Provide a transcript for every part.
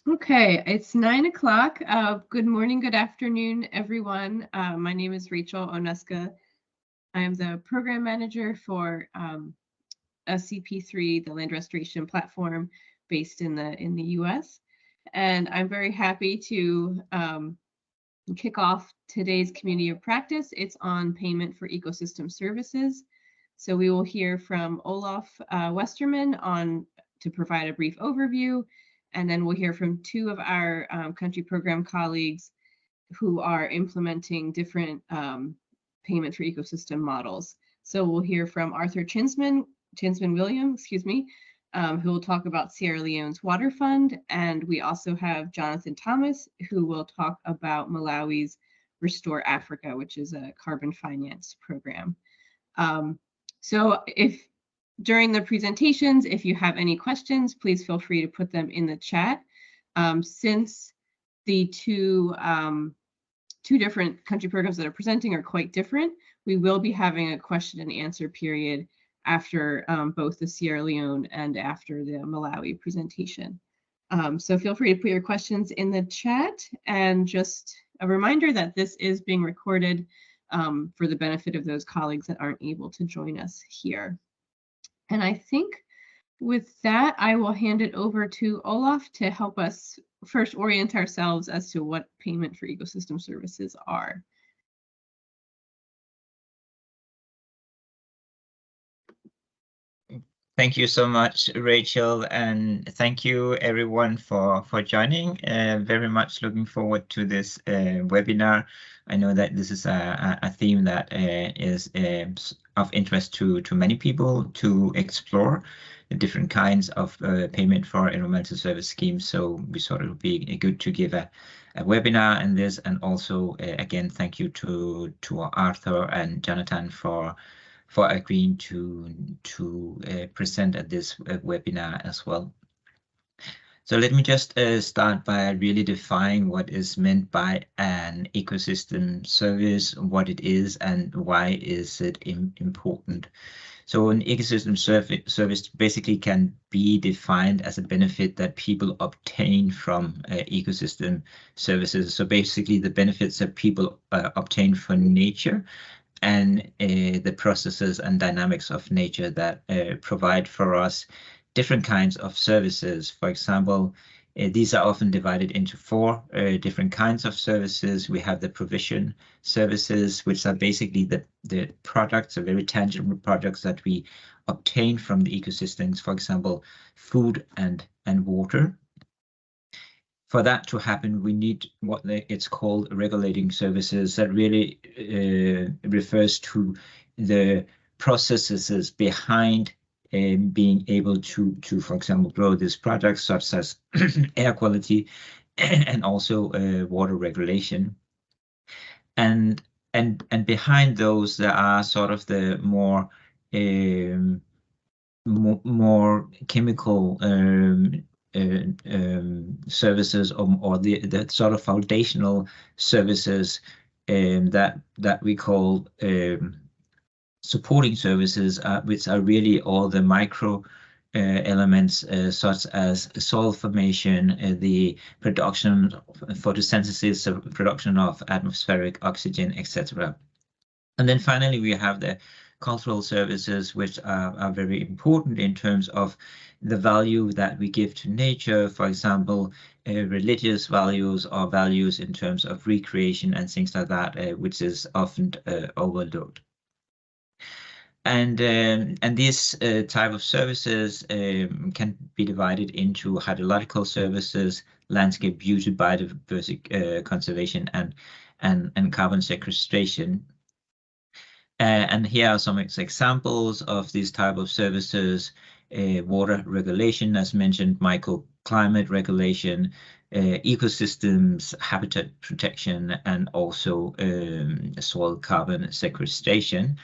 Okay, it's 9 o'clock. Good morning, good afternoon, everyone. My name is Rachel Oneska. I am the program manager for SCP3, the land restoration platform based in the US. And I'm very happy to kick off today's community of practice. It's on payment for ecosystem services. So we will hear from Olaf Westerman to provide a brief overview, and then we'll hear from two of our country program colleagues who are implementing different payment for ecosystem models. So we'll hear from Arthur Chinsman William, who will talk about Sierra Leone's water fund. And we also have Jonathan Thomas, who will talk about Malawi's Restore Africa, which is a carbon finance program. So if during the presentations, if you have any questions, please feel free to put them in the chat. Since the two different country programs that are presenting are quite different, we will be having a question and answer period after both the Sierra Leone and after the Malawi presentation. So feel free to put your questions in the chat, and just a reminder that this is being recorded for the benefit of those colleagues that aren't able to join us here. And I think with that, I will hand it over to Olaf to help us first orient ourselves as to what payment for ecosystem services are. Thank you so much, Rachel, and thank you everyone for joining. Very much looking forward to this webinar. I know that this is a theme that is of interest to many people to explore the different kinds of payment for environmental service schemes. So we thought it would be good to give a webinar and this, and also again, thank you to Arthur and Jonathan for agreeing to present at this webinar as well. So let me just start by really defining what is meant by an ecosystem service, what it is, and why is it important. So an ecosystem service basically can be defined as a benefit that people obtain from ecosystem services. So basically the benefits that people obtain from nature and the processes and dynamics of nature that provide for us different kinds of services. For example, these are often divided into four different kinds of services. We have the provision services, which are basically the products, the very tangible products that we obtain from the ecosystems, for example, food and water. For that to happen, we need what it's called regulating services. That really refers to the processes behind being able to, for example, grow these products, such as air quality and also water regulation. And behind those, there are sort of the more chemical services or the sort of foundational services that we call supporting services, which are really all the micro elements such as soil formation, the production, photosynthesis, production of atmospheric oxygen, etc. And then finally, we have the cultural services, which are very important in terms of the value that we give to nature. For example, religious values or values in terms of recreation and things like that, which is often overlooked. And these type of services can be divided into hydrological services, landscape beauty, biodiversity conservation, and carbon sequestration. And here are some examples of these type of services: water regulation, as mentioned, microclimate regulation, ecosystems, habitat protection, and also soil carbon sequestration.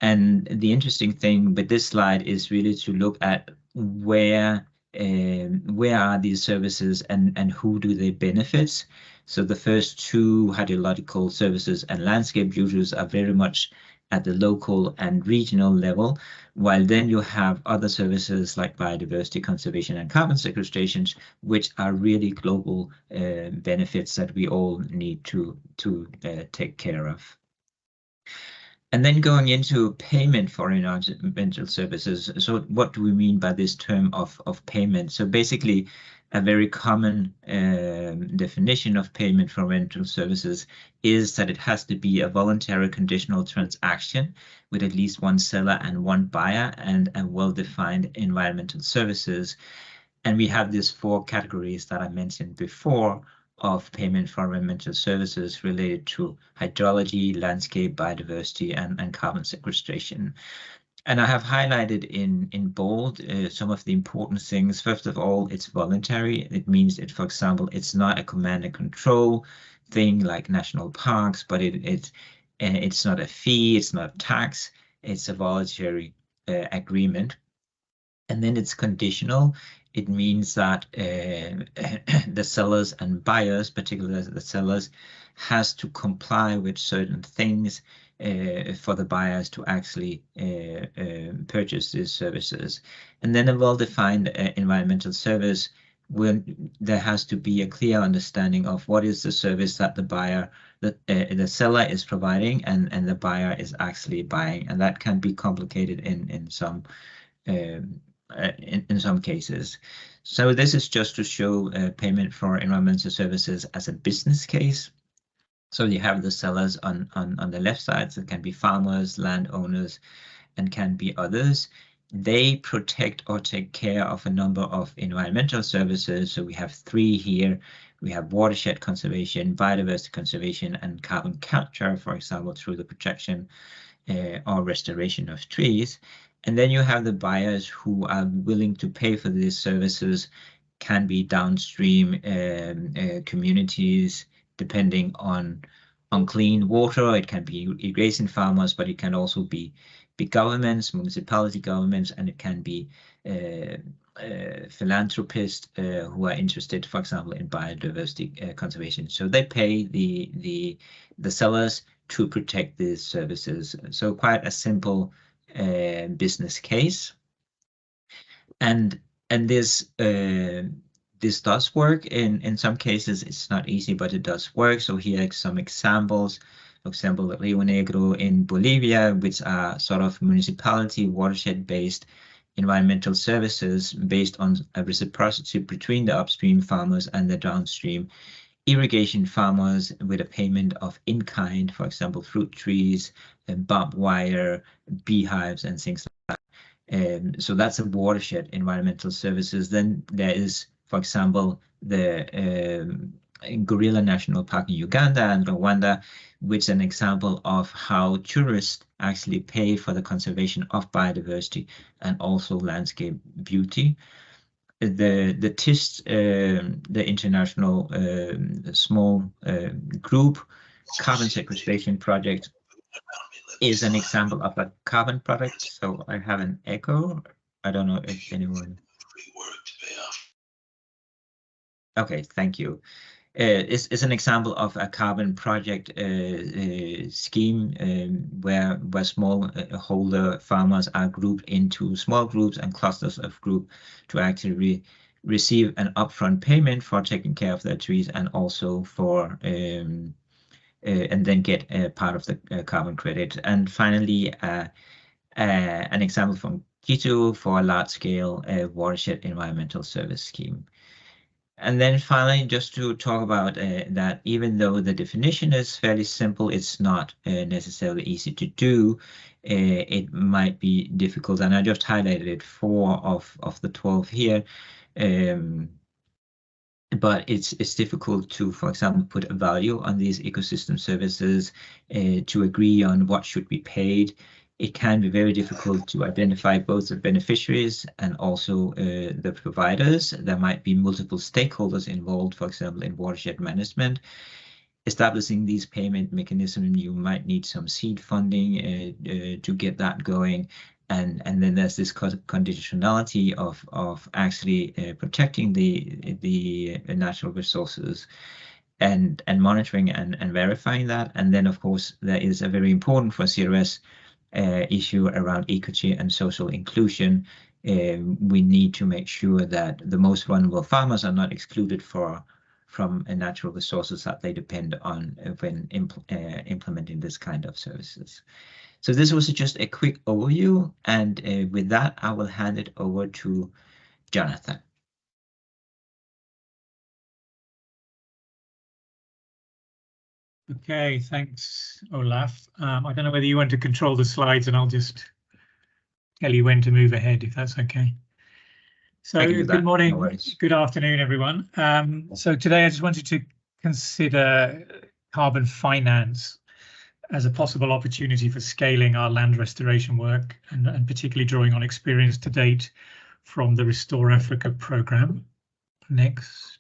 And the interesting thing with this slide is really to look at where are these services and who do they benefit. So the first two, hydrological services and landscape beauties, are very much at the local and regional level, while then you have other services like biodiversity conservation and carbon sequestration, which are really global benefits that we all need to take care of. And then going into payment for environmental services. So what do we mean by this term of payment? So basically, a very common definition of payment for environmental services is that it has to be a voluntary conditional transaction with at least one seller and one buyer and a well-defined environmental services. And we have these 4 categories that I mentioned before of payment for environmental services related to hydrology, landscape, biodiversity, and carbon sequestration. And I have highlighted in bold some of the important things. First of all, it's voluntary. It means that, for example, it's not a command and control thing like national parks, but it's not a fee, it's not a tax, it's a voluntary agreement. And then it's conditional. It means that the sellers and buyers, particularly the sellers, has to comply with certain things for the buyers to actually purchase these services. And then a well-defined environmental service, there has to be a clear understanding of what is the service that the seller is providing and the buyer is actually buying. And that can be complicated in some cases. So this is just to show payment for environmental services as a business case. So you have the sellers on the left side, so it can be farmers, landowners, and can be others. They protect or take care of a number of environmental services. So we have 3 here. We have watershed conservation, biodiversity conservation, and carbon capture, for example, through the protection or restoration of trees. And then you have the buyers who are willing to pay for these services, can be downstream communities, depending on clean water. It can be irrigation farmers, but it can also be governments, municipality governments, and it can be philanthropists who are interested, for example, in biodiversity conservation. So they pay the sellers to protect these services. So quite a simple business case. And this does work. In some cases, it's not easy, but it does work. So here are some examples. For example, Rio Negro in Bolivia, which are sort of municipality watershed-based environmental services based on a reciprocity between the upstream farmers and the downstream irrigation farmers with a payment of in-kind, for example, fruit trees, and barbed wire, beehives, and things like that. So that's a watershed environmental services. Then there is, for example, the Gorilla National Park in Uganda and Rwanda, which is an example of how tourists actually pay for the conservation of biodiversity and also landscape beauty. The TIST, the International Small Group Carbon Sequestration Project, is an example of a carbon project. So I have an echo. I don't know if anyone. Okay, thank you. It's an example of a carbon project scheme where small holder farmers are grouped into small groups and clusters of group to actually receive an upfront payment for taking care of their trees and also for and then get a part of the carbon credit. And finally, an example from Quito for a large-scale watershed environmental service scheme. And then finally, just to talk about that even though the definition is fairly simple, it's not necessarily easy to do. It might be difficult, and I just highlighted 4 of the 12 here. But it's difficult to, for example, put a value on these ecosystem services, to agree on what should be paid. It can be very difficult to identify both the beneficiaries and also the providers. There might be multiple stakeholders involved, for example, in watershed management. Establishing these payment mechanisms, you might need some seed funding to get that going. And then there's this conditionality of actually protecting the natural resources. and monitoring and verifying that. And then, of course, there is a very important for CRS issue around equity and social inclusion. We need to make sure that the most vulnerable farmers are not excluded from natural resources that they depend on when implementing this kind of services. So this was just a quick overview, and with that, I will hand it over to Jonathan. Okay, thanks, Olaf. I don't know whether you want to control the slides, and I'll just tell you when to move ahead, if that's okay. So good morning, no good afternoon, everyone. So today I just wanted to consider carbon finance as a possible opportunity for scaling our land restoration work, and particularly drawing on experience to date from the Restore Africa programme. Next.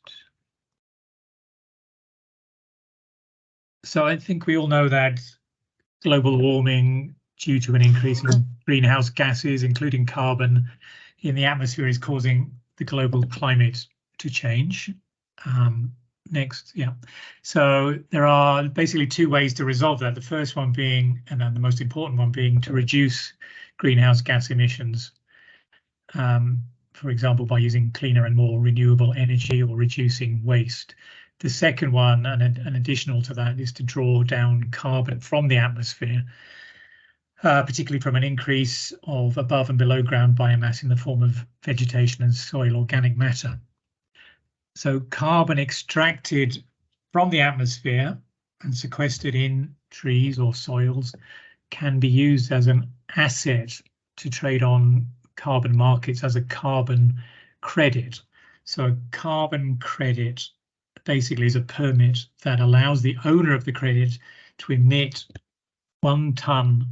So I think we all know that global warming due to an increase in greenhouse gases, including carbon in the atmosphere, is causing the global climate to change. Next, yeah. So there are basically two ways to resolve that. The first one being, and then the most important one being, to reduce greenhouse gas emissions, for example, by using cleaner and more renewable energy or reducing waste. The second one, and additional to that, is to draw down carbon from the atmosphere, particularly from an increase of above and below ground biomass in the form of vegetation and soil organic matter. So carbon extracted from the atmosphere and sequestered in trees or soils can be used as an asset to trade on carbon markets as a carbon credit. So a carbon credit basically is a permit that allows the owner of the credit to emit 1 ton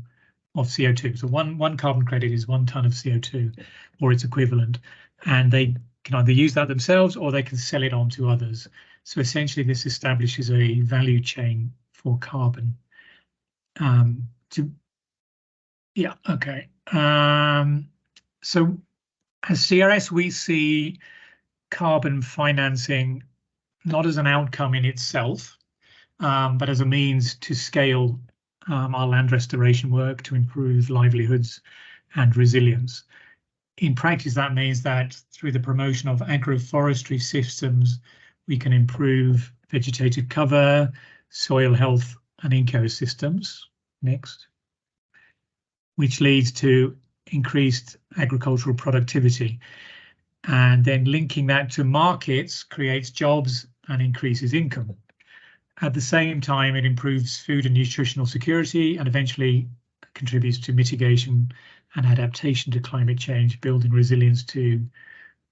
of CO2. So one carbon credit is 1 ton of CO2 or its equivalent, and they can either use that themselves or they can sell it on to others. So essentially this establishes a value chain for carbon. So as CRS, we see carbon financing not as an outcome in itself, but as a means to scale our land restoration work to improve livelihoods and resilience. In practice, that means that through the promotion of agroforestry systems, we can improve vegetative cover, soil health, and ecosystems. Next. Which leads to increased agricultural productivity. And then linking that to markets creates jobs and increases income. At the same time, it improves food and nutritional security and eventually contributes to mitigation and adaptation to climate change, building resilience to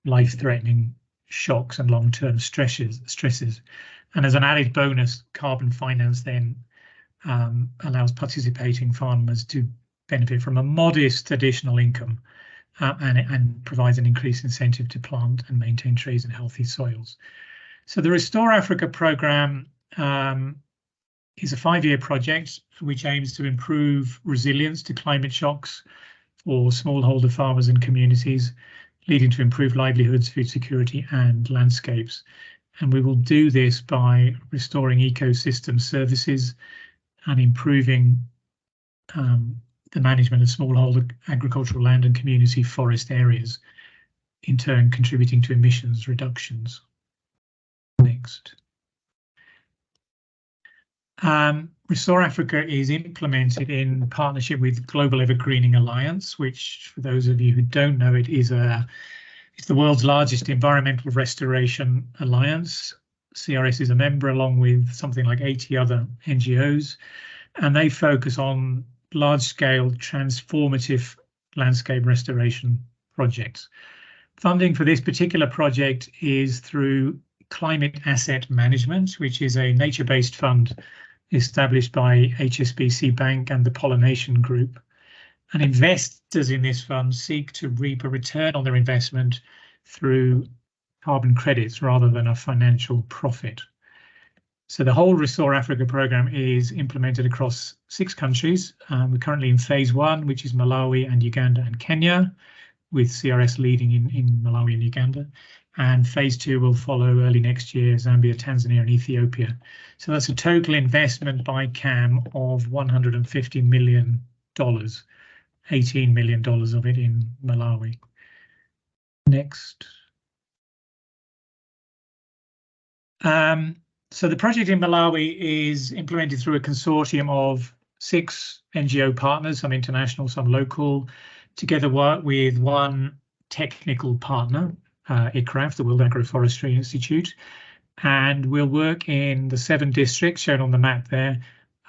life-threatening shocks and long-term stresses. And as an added bonus, carbon finance then allows participating farmers to benefit from a modest additional income and provides an increased incentive to plant and maintain trees and healthy soils. So the Restore Africa programme is a 5-year project which aims to improve resilience to climate shocks for smallholder farmers and communities, leading to improved livelihoods, food security and landscapes. And we will do this by restoring ecosystem services and improving the management of smallholder agricultural land and community forest areas, in turn contributing to emissions reductions. Next. Restore Africa is implemented in partnership with Global Evergreening Alliance, which, for those of you who don't know, it's the world's largest environmental restoration alliance. CRS is a member along with something like 80 other NGOs, and they focus on large-scale transformative landscape restoration projects. Funding for this particular project is through Climate Asset Management, which is a nature-based fund established by HSBC Bank and the Pollination Group. And investors in this fund seek to reap a return on their investment through carbon credits rather than a financial profit. So the whole Restore Africa programme is implemented across 6 countries. We're currently in phase 1, which is Malawi and Uganda and Kenya, with CRS leading in Malawi and Uganda. and phase 2 will follow early next year, Zambia, Tanzania, and Ethiopia. So that's a total investment by CAM of $150 million, $18 million of it in Malawi. Next. So the project in Malawi is implemented through a consortium of 6 NGO partners, some international, some local, together with one technical partner, ICRAF, the World Agroforestry Institute, and we'll work in the 7 districts shown on the map there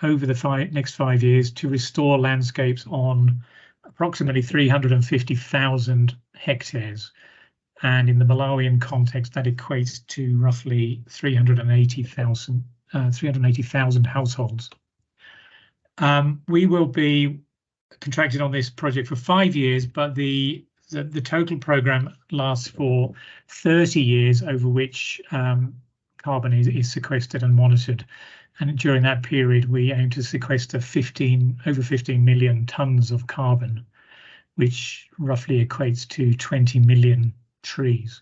over the next 5 years to restore landscapes on approximately 350,000 hectares. And in the Malawian context, that equates to roughly 380,000 households. We will be contracted on this project for 5 years, but the total program lasts for 30 years, over which carbon is sequestered and monitored. And during that period, we aim to sequester over 15 million tons of carbon, which roughly equates to 20 million trees,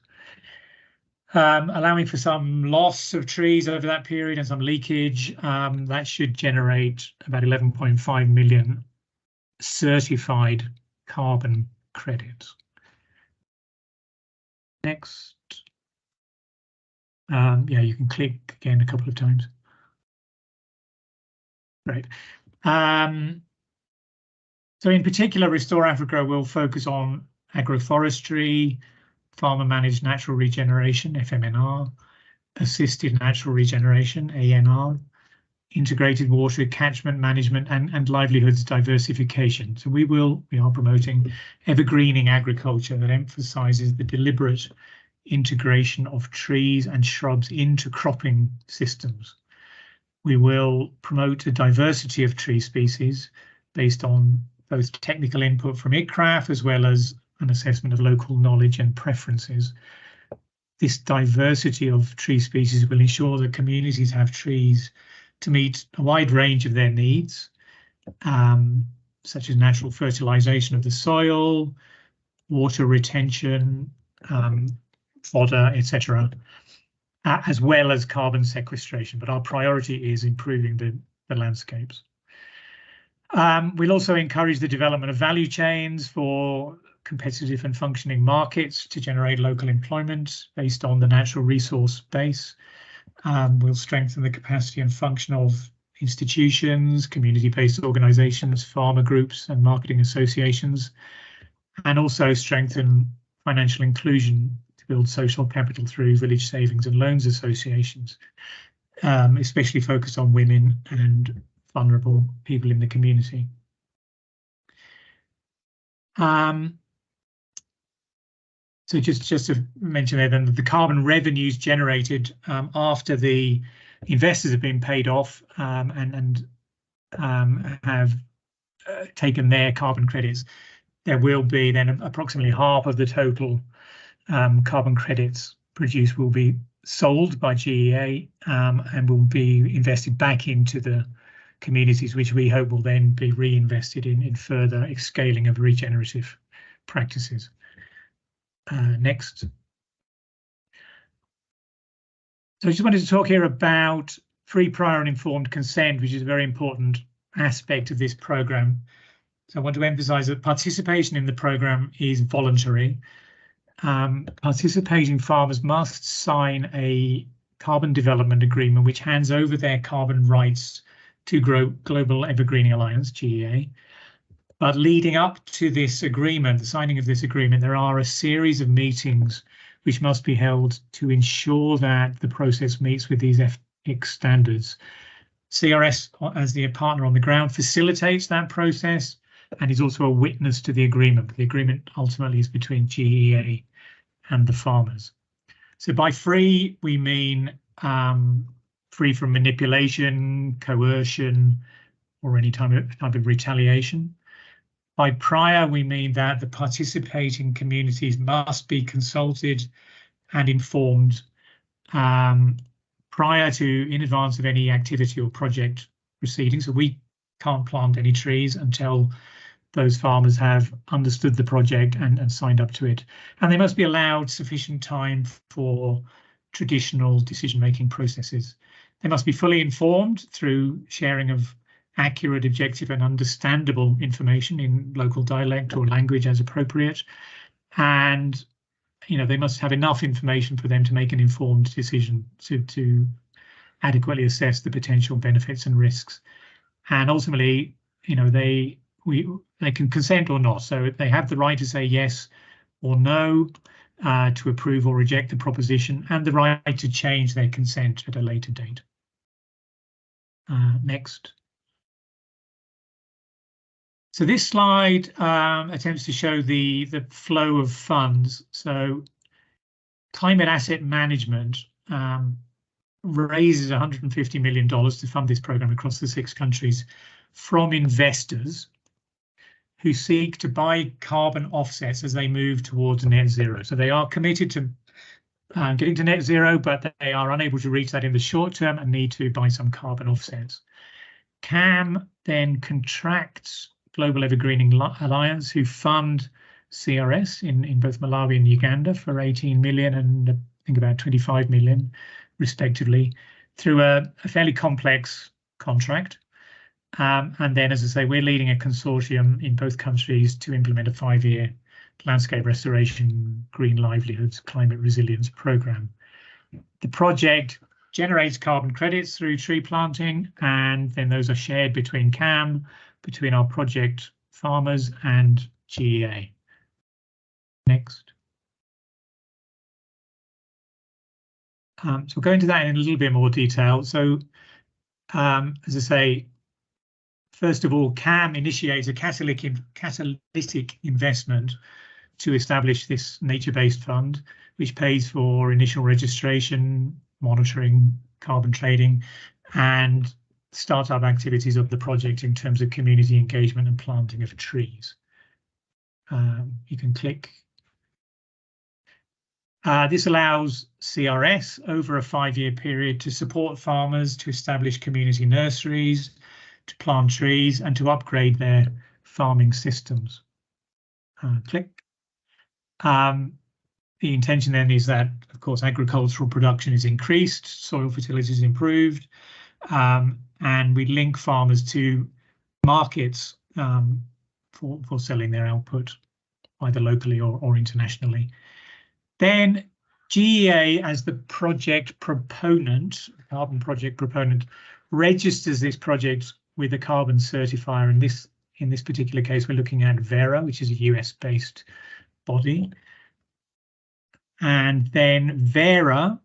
allowing for some loss of trees over that period and some leakage. That should generate about 11.5 million certified carbon credits. Next. Yeah, you can click again a couple of times. Great. So in particular, Restore Africa will focus on agroforestry, farmer-managed natural regeneration, FMNR, assisted natural regeneration, ANR, integrated water catchment management, and livelihoods diversification. So we are promoting evergreening agriculture that emphasizes the deliberate integration of trees and shrubs into cropping systems. We will promote a diversity of tree species based on both technical input from ICRAF as well as an assessment of local knowledge and preferences. This diversity of tree species will ensure that communities have trees to meet a wide range of their needs, such as natural fertilization of the soil, water retention, fodder, etc., as well as carbon sequestration. But our priority is improving the landscapes. We'll also encourage the development of value chains for competitive and functioning markets to generate local employment based on the natural resource base. We'll strengthen the capacity and function of institutions, community-based organizations, farmer groups, and marketing associations, and also strengthen financial inclusion to build social capital through village savings and loans associations, especially focused on women and vulnerable people in the community. So just to mention there, then, the carbon revenues generated after the investors have been paid off and have taken their carbon credits, there will be then approximately half of the total carbon credits produced will be sold by GEA and will be invested back into the communities, which we hope will then be reinvested in further scaling of regenerative practices. Next. So I just wanted to talk here about free, prior and informed consent, which is a very important aspect of this programme. So I want to emphasise that participation in the programme is voluntary. Participating farmers must sign a carbon development agreement which hands over their carbon rights to Global Evergreening Alliance, GEA. But leading up to this agreement, the signing of this agreement, there are a series of meetings which must be held to ensure that the process meets with these ethics standards. CRS, as the partner on the ground, facilitates that process and is also a witness to the agreement. The agreement ultimately is between GEA and the farmers. So by free, we mean free from manipulation, coercion, or any type of retaliation. By prior, we mean that the participating communities must be consulted and informed prior to, in advance of any activity or project proceeding. So we can't plant any trees until those farmers have understood the project and signed up to it. And they must be allowed sufficient time for traditional decision-making processes. They must be fully informed through sharing of accurate, objective and understandable information in local dialect or language as appropriate. And they must have enough information for them to make an informed decision to adequately assess the potential benefits and risks. And ultimately, they can consent or not. So they have the right to say yes or no, to approve or reject the proposition, and the right to change their consent at a later date. Next. So this slide attempts to show the flow of funds. So Climate Asset Management raises $150 million to fund this program across the 6 countries from investors who seek to buy carbon offsets as they move towards net zero. So they are committed to getting to net zero, but they are unable to reach that in the short term and need to buy some carbon offsets. CAM then contracts Global Evergreening Alliance, who fund CRS in both Malawi and Uganda for 18 million and I think about 25 million, respectively, through a fairly complex contract. And then, as I say, we're leading a consortium in both countries to implement a 5-year landscape restoration, green livelihoods, climate resilience program. The project generates carbon credits through tree planting, and then those are shared between CAM, between our project farmers and GEA. Next. So we'll go into that in a little bit more detail. So, as I say, first of all, CAM initiates a catalytic investment to establish this nature-based fund, which pays for initial registration, monitoring, carbon trading, and startup activities of the project in terms of community engagement and planting of trees. You can click. This allows CRS over a 5-year period to support farmers to establish community nurseries, to plant trees and to upgrade their farming systems. Click. The intention then is that, of course, agricultural production is increased, soil fertility is improved, and we link farmers to markets for selling their output, either locally or internationally. Then GEA, as the project proponent, the carbon project proponent, registers this project with a carbon certifier. And in this particular case, we're looking at Verra, which is a US-based body. And then Verra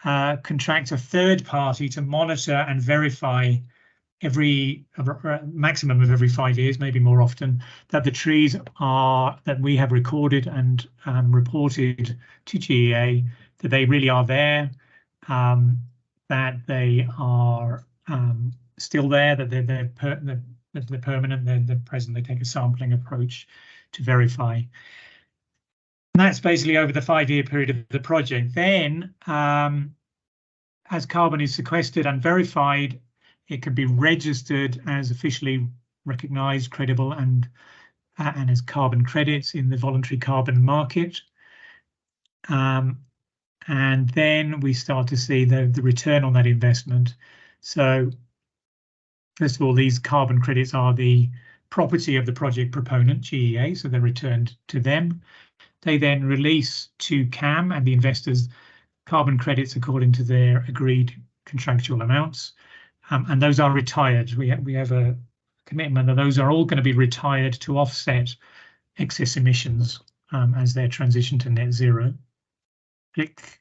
contracts a third party to monitor and verify every maximum of every 5 years, maybe more often, that the trees that we have recorded and reported to GEA, that they really are there, that they are still there, that they're permanent, they're present. They take a sampling approach to verify. And that's basically over the 5-year period of the project. Then, as carbon is sequestered and verified, it can be registered as officially recognised, credible, and as carbon credits in the voluntary carbon market. And then we start to see the return on that investment. So, first of all, these carbon credits are the property of the project proponent, GEA, so they're returned to them. They then release to CAM and the investors carbon credits according to their agreed contractual amounts. And those are retired. We have a commitment that those are all going to be retired to offset excess emissions as they transition to net zero. Click.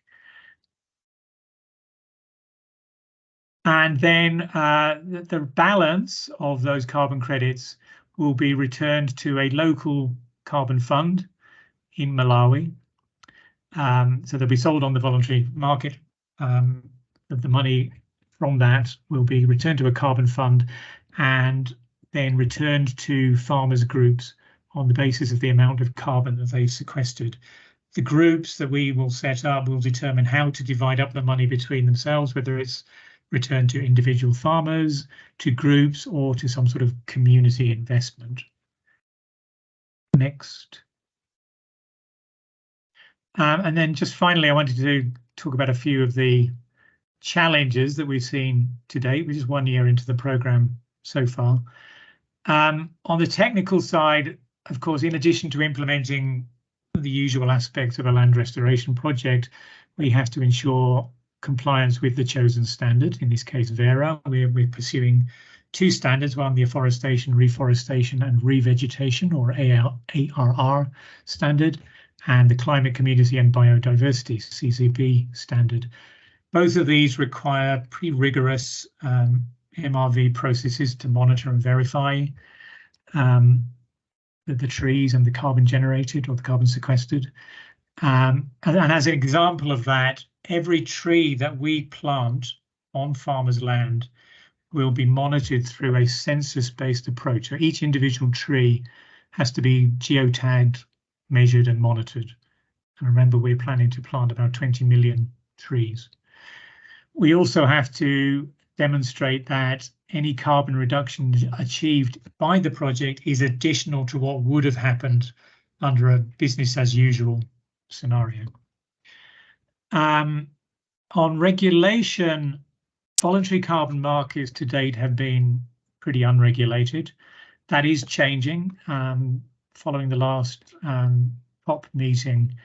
And then the balance of those carbon credits will be returned to a local carbon fund in Malawi. So they'll be sold on the voluntary market. The money from that will be returned to a carbon fund and then returned to farmers' groups on the basis of the amount of carbon that they've sequestered. The groups that we will set up will determine how to divide up the money between themselves, whether it's returned to individual farmers, to groups, or to some sort of community investment. Next. And then just finally, I wanted to talk about a few of the challenges that we've seen to date, which is 1 year into the program so far. On the technical side, of course, in addition to implementing the usual aspects of a land restoration project, we have to ensure compliance with the chosen standard, in this case Vera. We're pursuing 2 standards, one the afforestation, reforestation and revegetation, or ARR standard, and the climate, community and biodiversity, CCB standard. Both of these require pretty rigorous MRV processes to monitor and verify the trees and the carbon generated or the carbon sequestered. And as an example of that, every tree that we plant on farmers' land will be monitored through a census-based approach. So each individual tree has to be geotagged, measured and monitored. And remember, we're planning to plant about 20 million trees. We also have to demonstrate that any carbon reduction achieved by the project is additional to what would have happened under a business as usual scenario. On regulation, voluntary carbon markets to date have been pretty unregulated. That is changing. Following the last COP meeting,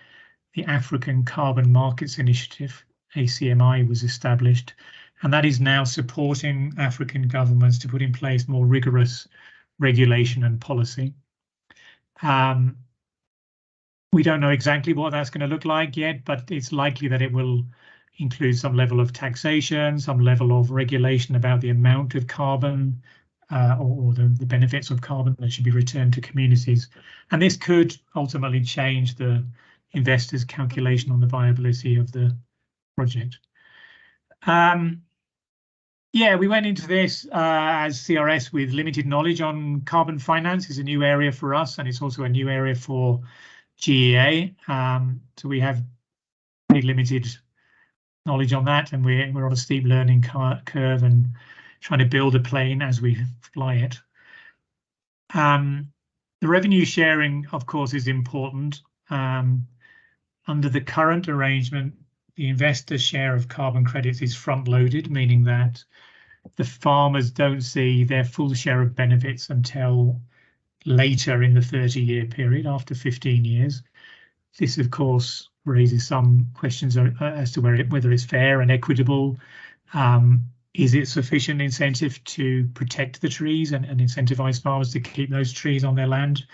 the African Carbon Markets Initiative, ACMI, was established, and that is now supporting African governments to put in place more rigorous regulation and policy. We don't know exactly what that's going to look like yet, but it's likely that it will include some level of taxation, some level of regulation about the amount of carbon or the benefits of carbon that should be returned to communities. And this could ultimately change the investors' calculation on the viability of the project. Yeah, we went into this as CRS with limited knowledge on carbon finance. It's a new area for us, and it's also a new area for GEA. So we have pretty limited knowledge on that, and we're on a steep learning curve and trying to build a plane as we fly it. The revenue sharing, of course, is important. Under the current arrangement, the investor share of carbon credits is front-loaded, meaning that the farmers don't see their full share of benefits until later in the 30-year period, after 15 years. This, of course, raises some questions as to whether it's fair and equitable. Is it sufficient incentive to protect the trees and incentivize farmers to keep those trees on their land?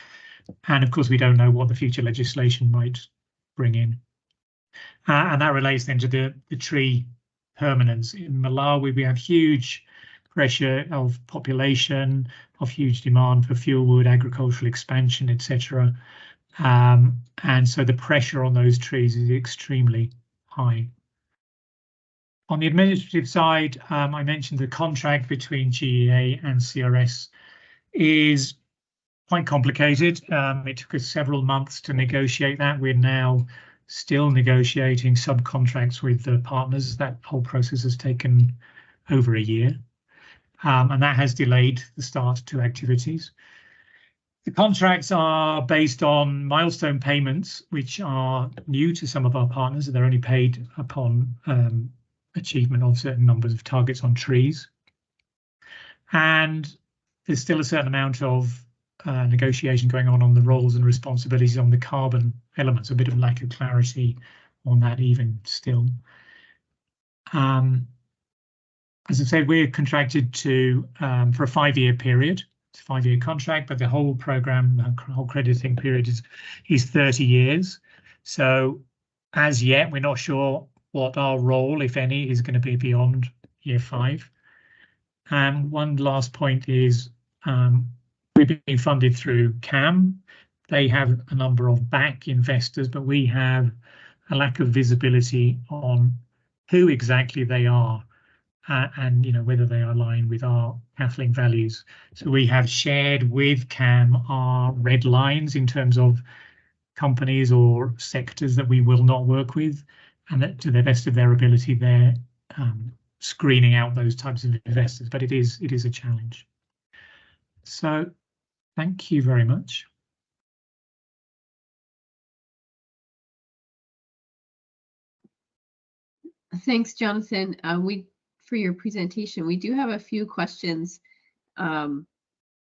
And of course, we don't know what the future legislation might bring in. And that relates then to the tree permanence. In Malawi, we have huge pressure of population, of huge demand for fuel wood, agricultural expansion, etc. And so the pressure on those trees is extremely high. On the administrative side, I mentioned the contract between GEA and CRS is quite complicated. It took us several months to negotiate that. We're now still negotiating subcontracts with the partners. That whole process has taken over a year, and that has delayed the start to activities. The contracts are based on milestone payments, which are new to some of our partners. They're only paid upon achievement of certain numbers of targets on trees. And there's still a certain amount of negotiation going on the roles and responsibilities on the carbon elements, a bit of lack of clarity on that even still. As I said, we're contracted to for a 5-year period. It's a 5-year contract, but the whole program, the whole crediting period is 30 years. So as yet, we're not sure what our role, if any, is going to be beyond year 5. And one last point is we've been funded through CAM. They have a number of back investors, but we have a lack of visibility on who exactly they are and whether they are aligned with our Catholic values. So we have shared with CAM our red lines in terms of companies or sectors that we will not work with, and that to the best of their ability, they're screening out those types of investors. But it is a challenge. So thank you very much. Thanks, Jonathan. For your presentation, we do have a few questions in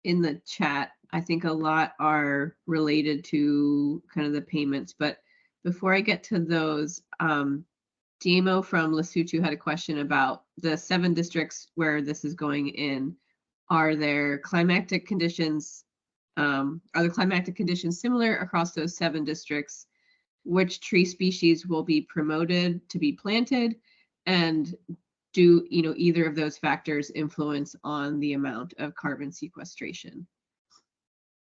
the chat. I think a lot are related to kind of the payments, but before I get to those, Demo from Lesotho had a question about the 7 districts where this is going in. Are there climatic conditions? Are the climatic conditions similar across those 7 districts? Which tree species will be promoted to be planted? And do either of those factors influence on the amount of carbon sequestration?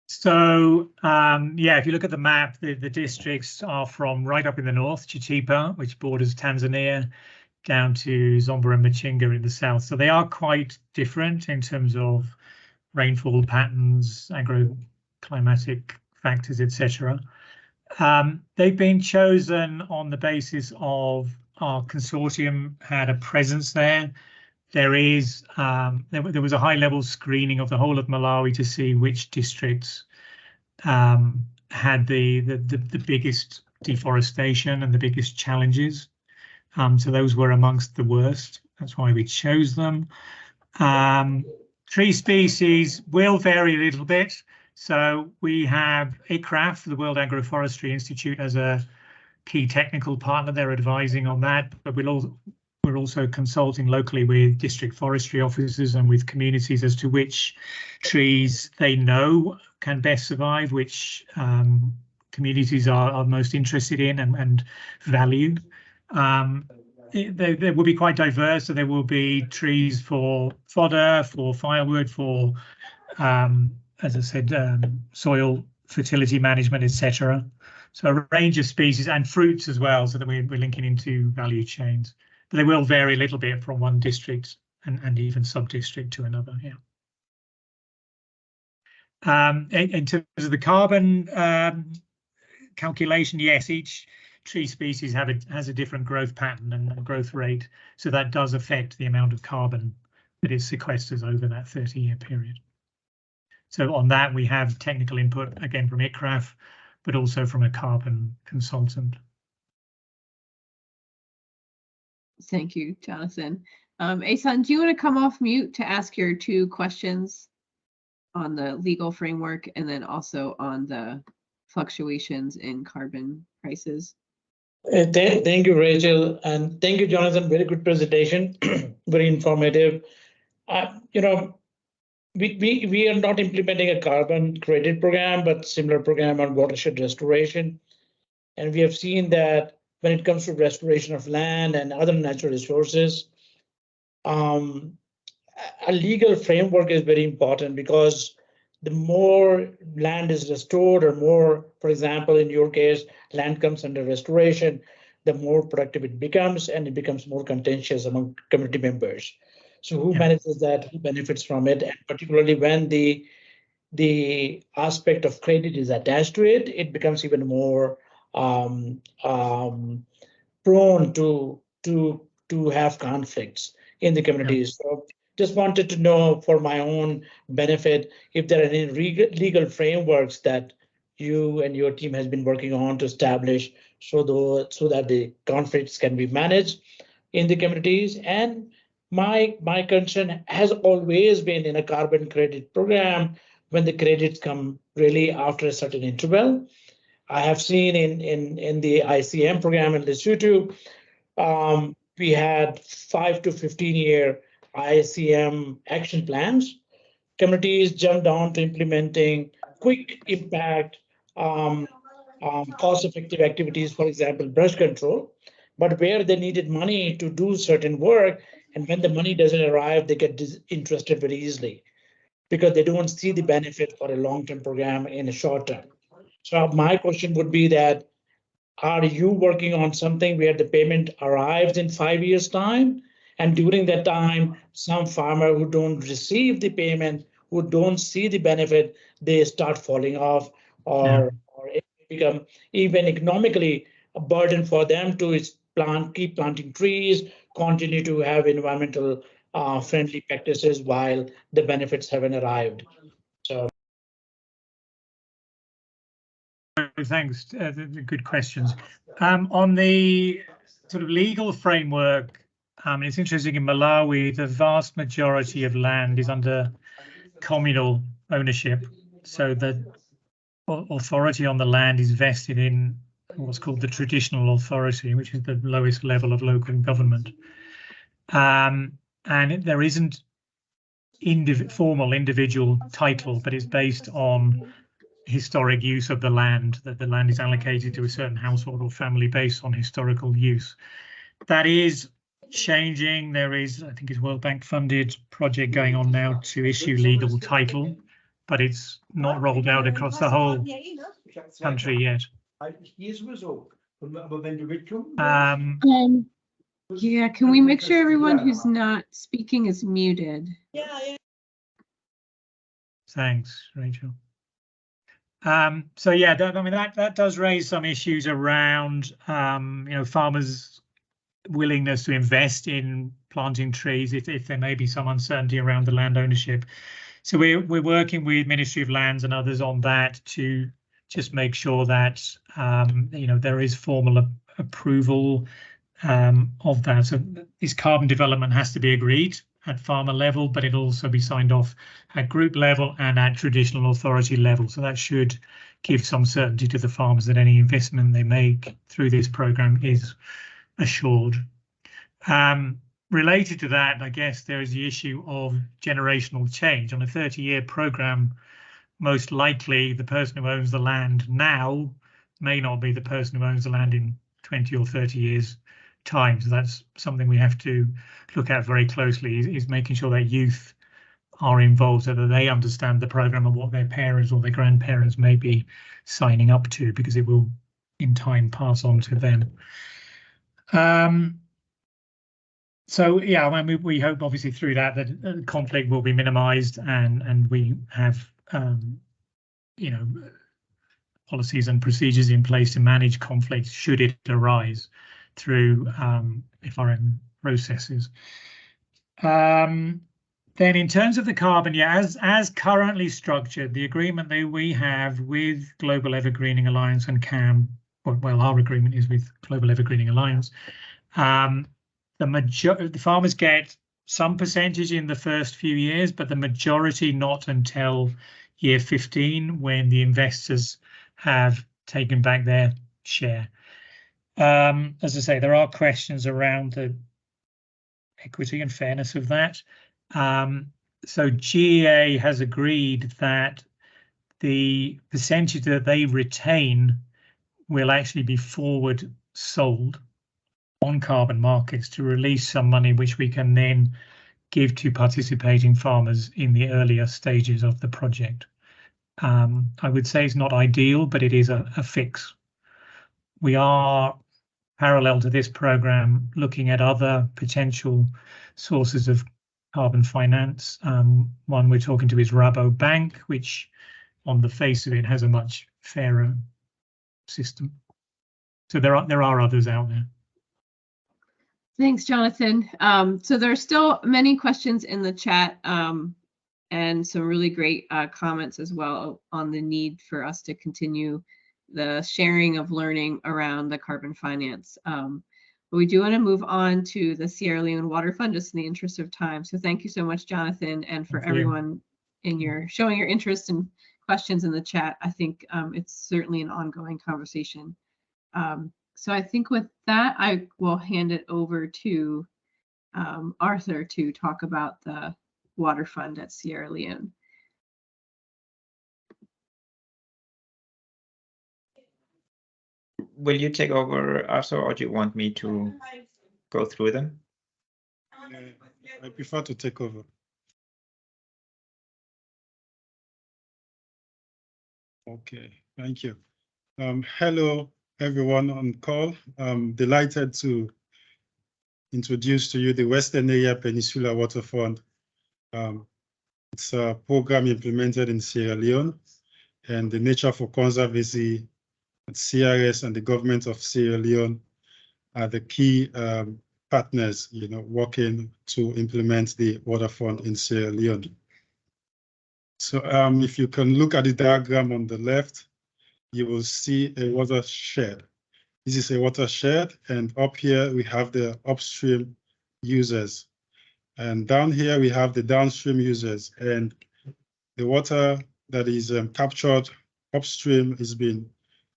So yeah, if you look at the map, the districts are from right up in the north, Chichipa, which borders Tanzania, down to Zomba and Machinga in the south. So they are quite different in terms of rainfall patterns, agroclimatic factors, etc. They've been chosen on the basis of our consortium had a presence there. There is there was a high-level screening of the whole of Malawi to see which districts had the biggest deforestation and the biggest challenges. So those were amongst the worst. That's why we chose them. Tree species will vary a little bit. So we have ICRAF, the World Agroforestry Institute, as a key technical partner. They're advising on that, but we're also consulting locally with district forestry officers and with communities as to which trees they know can best survive, which communities are most interested in and value. They will be quite diverse, so there will be trees for fodder, for firewood, for, as I said, soil fertility management, etc. So a range of species and fruits as well, so that we're linking into value chains. But they will vary a little bit from one district and even sub-district to another. Yeah. In terms of the carbon calculation, yes, each tree species has a different growth pattern and growth rate, so that does affect the amount of carbon that it sequesters over that 30-year period. So on that, we have technical input again from ICRAF, but also from a carbon consultant. Thank you, Jonathan. Asan, do you want to come off mute to ask your 2 questions on the legal framework and then also on the fluctuations in carbon prices? Thank you, Rachel, and thank you, Jonathan. Very good presentation, very informative. We are not implementing a carbon credit program, but similar program on watershed restoration. And we have seen that when it comes to restoration of land and other natural resources, a legal framework is very important, because the more land is restored, or more, for example, in your case, land comes under restoration, the more productive it becomes, and it becomes more contentious among community members. So who manages that, who benefits from it, and particularly when the aspect of credit is attached to it, it becomes even more prone to have conflicts in the communities. Yeah. So just wanted to know, for my own benefit, if there are any legal frameworks that you and your team has been working on to establish, so that the conflicts can be managed in the communities. And my concern has always been in a carbon credit program, when the credits come really after a certain interval. I have seen in the ICM program in Lesotho, we had 5 to 15-year ICM action plans. Communities jumped on to implementing quick impact, cost-effective activities, for example, brush control. But where they needed money to do certain work, and when the money doesn't arrive, they get disinterested very easily, because they don't see the benefit for a long-term program in a short term. So my question would be that, are you working on something where the payment arrives in 5 years' time? And during that time, some farmer who don't receive the payment, who don't see the benefit, they start falling off, or it become even economically a burden for them to keep planting trees, continue to have environmental friendly practices while the benefits haven't arrived. So. Thanks. Good questions. On the sort of legal framework, it's interesting in Malawi, the vast majority of land is under communal ownership. So the authority on the land is vested in what's called the traditional authority, which is the lowest level of local government. And there isn't formal individual title, but it's based on historic use of the land, that the land is allocated to a certain household or family based on historical use. That is changing. There is, I think it's World Bank funded project going on now to issue legal title, but it's not rolled out across the whole country yet. Yeah, can we make sure everyone who's not speaking is muted? Thanks, Rachel. So yeah, that does raise some issues around farmers' willingness to invest in planting trees if there may be some uncertainty around the land ownership. So we're working with Ministry of Lands and others on that to just make sure that there is formal approval of that. So this carbon development has to be agreed at farmer level, but it'll also be signed off at group level and at traditional authority level. So that should give some certainty to the farmers that any investment they make through this program is assured. Related to that, I guess there is the issue of generational change. On a 30-year program, most likely the person who owns the land now may not be the person who owns the land in 20 or 30 years time. So that's something we have to look at very closely, is making sure that youth are involved so that they understand the program and what their parents or their grandparents may be signing up to, because it will in time pass on to them. So yeah, I mean, we hope obviously through that conflict will be minimized, and we have policies and procedures in place to manage conflict should it arise through FRM processes. Then in terms of the carbon, yeah, as currently structured, the agreement that we have with Global Evergreening Alliance and CAM, well, our agreement is with Global Evergreening Alliance, the farmers get some percentage in the first few years, but the majority not until year 15, when the investors have taken back their share. As I say, there are questions around the equity and fairness of that. So GEA has agreed that the percentage that they retain will actually be forward sold on carbon markets to release some money, which we can then give to participating farmers in the earlier stages of the project. I would say it's not ideal, but it is a fix. We are, parallel to this program, looking at other potential sources of carbon finance. One we're talking to is Rabobank, which on the face of it has a much fairer system. So there are others out there. Thanks, Jonathan. So there are still many questions in the chat and some really great comments as well on the need for us to continue the sharing of learning around the carbon finance. But we do want to move on to the Sierra Leone Water Fund, just in the interest of time. So thank you so much, Jonathan, and for everyone in showing your interest and questions in the chat. I think it's certainly an ongoing conversation. So I think with that, I will hand it over to Arthur to talk about the Water Fund at Sierra Leone. Will you take over, Arthur, or do you want me to go through them? I prefer to take over. Okay, thank you. Hello, everyone on call. I'm delighted to introduce to you the Western Area Peninsular Water Fund. It's a program implemented in Sierra Leone, and the Nature for Conservancy, CRS, and the government of Sierra Leone are the key partners, working to implement the water fund in Sierra Leone. So if you can look at the diagram on the left, you will see a watershed. This is a watershed, and up here we have the upstream users. And down here we have the downstream users, and the water that is captured upstream is being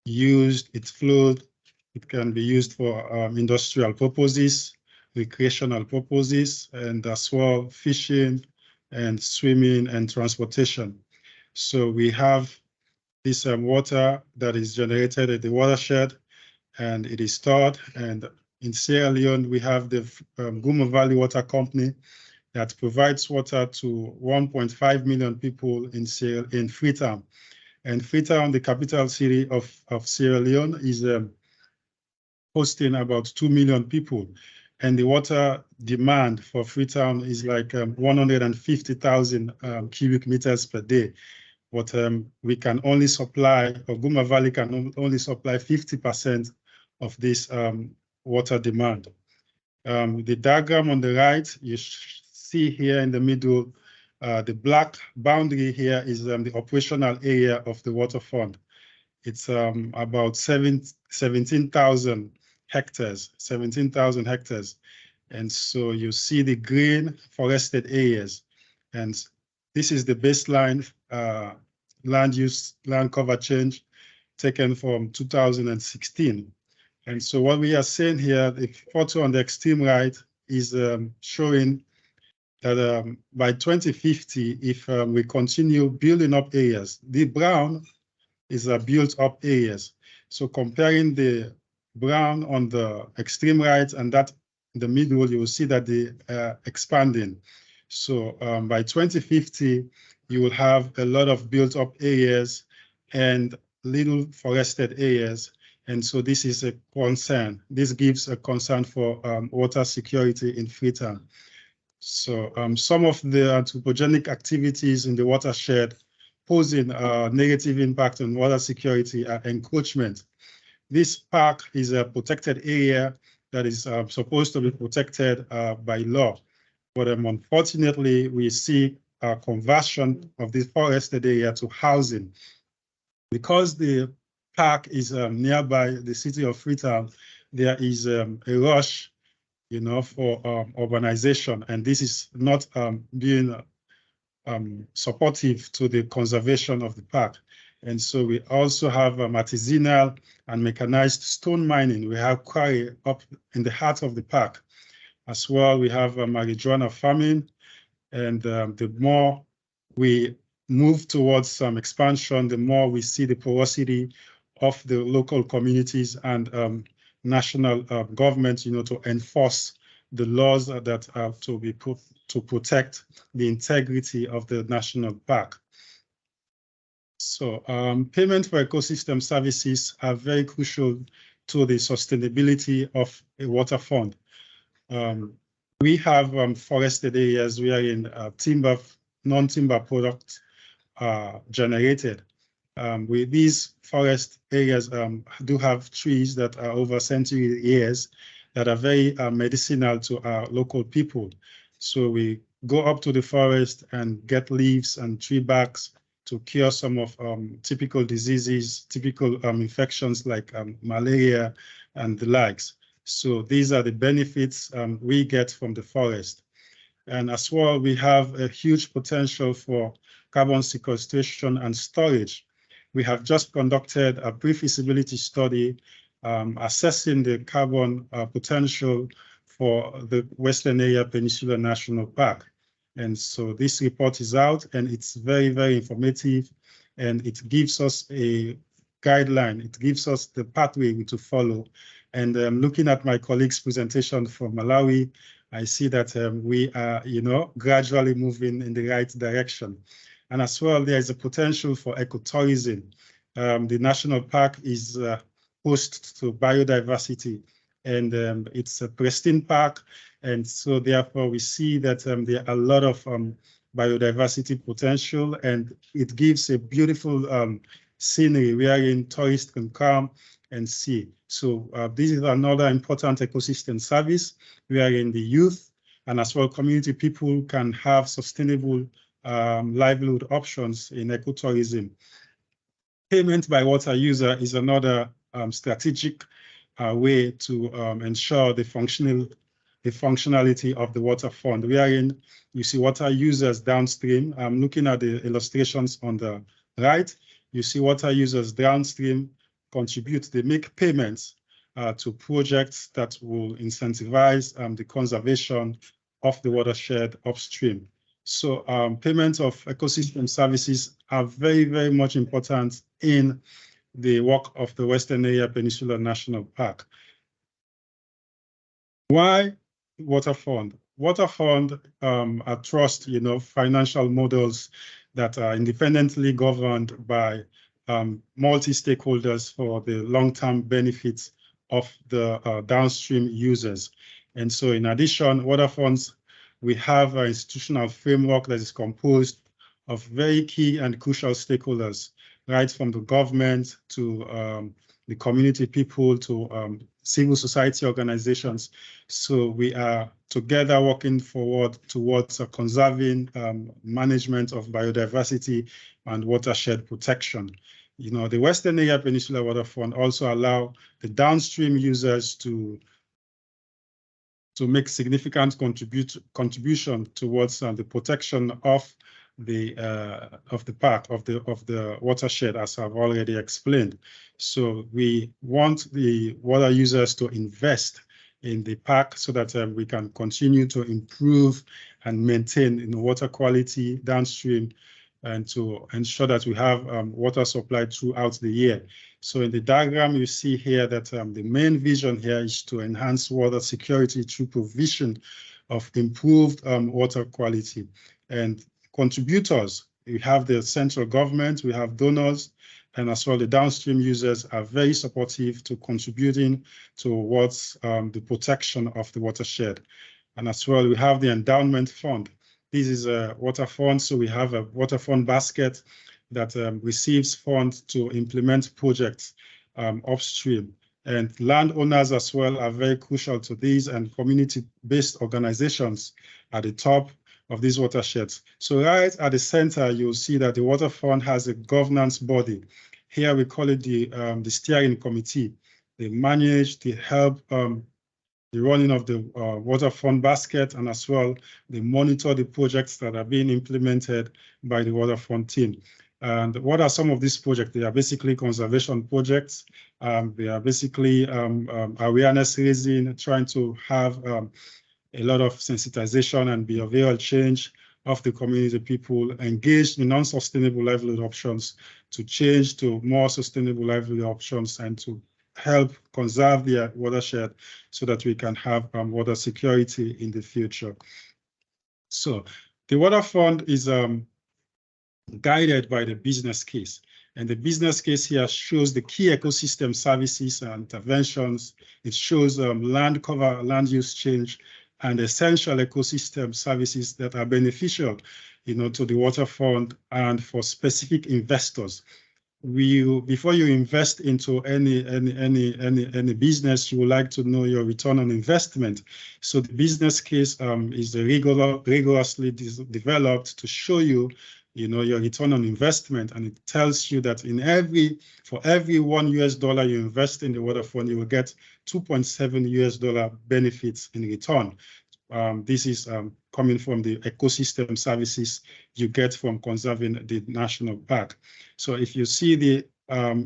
used, it's flowed, it can be used for industrial purposes, recreational purposes, and as well fishing and swimming and transportation. So we have this water that is generated at the watershed, and it is stored. And in Sierra Leone, we have the Guma Valley Water Company that provides water to 1.5 million people in Freetown. And Freetown, the capital city of Sierra Leone, is hosting about 2 million people. And the water demand for Freetown is like 150,000 cubic meters per day. But we can only supply, or Guma Valley can only supply 50% of this water demand. The diagram on the right, you see here in the middle, the black boundary here is the operational area of the waterfront. It's about 17,000 hectares, 17,000 hectares. And so you see the green forested areas. And this is the baseline land cover change taken from 2016. And so what we are saying here, the photo on the extreme right is showing that by 2050, if we continue building up areas, the brown is built up areas. So comparing the brown on the extreme right and that in the middle, you will see that they are expanding. So by 2050, you will have a lot of built up areas and little forested areas. And so this is a concern. This gives a concern for water security in Freetown. So some of the anthropogenic activities in the watershed posing a negative impact on water security are encroachment. This park is a protected area that is supposed to be protected by law. But unfortunately, we see a conversion of this forested area to housing. Because the park is nearby the city of Freetown, there is a rush, for urbanization, and this is not being supportive to the conservation of the park. And so we also have artisanal and mechanized stone mining. We have quarry up in the heart of the park. As well, we have marijuana farming, and the more we move towards some expansion, the more we see the porosity of the local communities and national government, to enforce the laws that are to be put to protect the integrity of the national park. So payment for ecosystem services are very crucial to the sustainability of a water fund. We have forested areas wherein timber, non-timber products are generated. With these forest areas do have trees that are over century years that are very medicinal to our local people. So we go up to the forest and get leaves and tree barks to cure some of typical diseases, typical infections like malaria and the likes. So these are the benefits we get from the forest. And as well, we have a huge potential for carbon sequestration and storage. We have just conducted a pre-feasibility study assessing the carbon potential for the Western Area Peninsular National Park. And so this report is out, and it's very, very informative, and it gives us a guideline. It gives us the pathway to follow. And looking at my colleague's presentation from Malawi, I see that we are, gradually moving in the right direction. And as well, there is a potential for ecotourism. The national park is host to biodiversity, and it's a pristine park. And so therefore we see that there are a lot of biodiversity potential, and it gives a beautiful scenery wherein tourists can come and see. So this is another important ecosystem service wherein the youth and as well community people can have sustainable livelihood options in ecotourism. Payment by water user is another strategic way to ensure the functionality of the water fund. Wherein you see water users downstream. I'm looking at the illustrations on the right. You see water users downstream contribute, they make payments to projects that will incentivize the conservation of the watershed upstream. So payment of ecosystem services are very, very much important in the work of the Western Area Peninsular National Park. Why Water Fund? Water Fund are trust, financial models that are independently governed by multi-stakeholders for the long-term benefits of the downstream users. And so in addition, water funds, we have an institutional framework that is composed of very key and crucial stakeholders, right from the government to the community people to civil society organizations. So we are together working forward towards conserving management of biodiversity and watershed protection. The Western Area Peninsular Water Fund also allow the downstream users to make significant contribution towards the protection of the park, of the watershed, as I've already explained. So we want the water users to invest in the park so that we can continue to improve and maintain water quality downstream, and to ensure that we have water supply throughout the year. So in the diagram, you see here that the main vision here is to enhance water security through provision of improved water quality. And contributors, we have the central government, we have donors, and as well the downstream users are very supportive to contributing towards the protection of the watershed. And as well, we have the endowment fund. This is a water fund, so we have a water fund basket that receives funds to implement projects upstream. And landowners as well are very crucial to these, and community-based organizations at the top of these watersheds. So right at the center, you'll see that the water fund has a governance body. Here we call it the steering committee. They manage, they help the running of the water fund basket, and as well, they monitor the projects that are being implemented by the water fund team. And what are some of these projects? They are basically conservation projects. They are basically awareness raising, trying to have a lot of sensitization and behavioral change of the community people engaged in non-sustainable livelihood options to change to more sustainable livelihood options, and to help conserve the watershed so that we can have water security in the future. So the water fund is guided by the business case. And the business case here shows the key ecosystem services and interventions. It shows land cover, land use change, and essential ecosystem services that are beneficial, to the water fund and for specific investors. Before you invest into any business, you would like to know your return on investment. So the business case is rigorously developed to show you, your return on investment, and it tells you that for every $1 you invest in the water fund, you will get $2.7 benefits in return. This is coming from the ecosystem services you get from conserving the national park. So if you see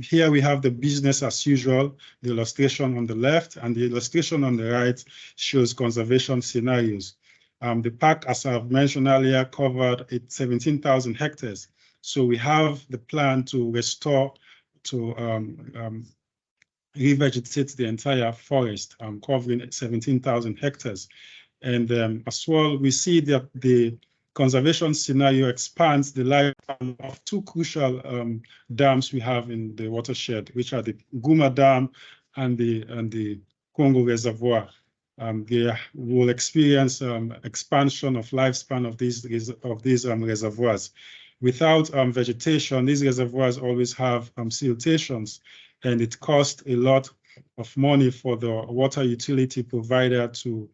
here we have the business as usual, the illustration on the left, and the illustration on the right shows conservation scenarios. The park, as I've mentioned earlier, covered 17,000 hectares. So we have the plan to restore, to revegetate the entire forest, covering 17,000 hectares. And as well, we see that the conservation scenario expands the lifetime of two crucial dams we have in the watershed, which are the Guma Dam and the Congo Reservoir. They will experience expansion of lifespan of these reservoirs. Without vegetation, these reservoirs always have siltations, and it costs a lot of money for the water utility provider to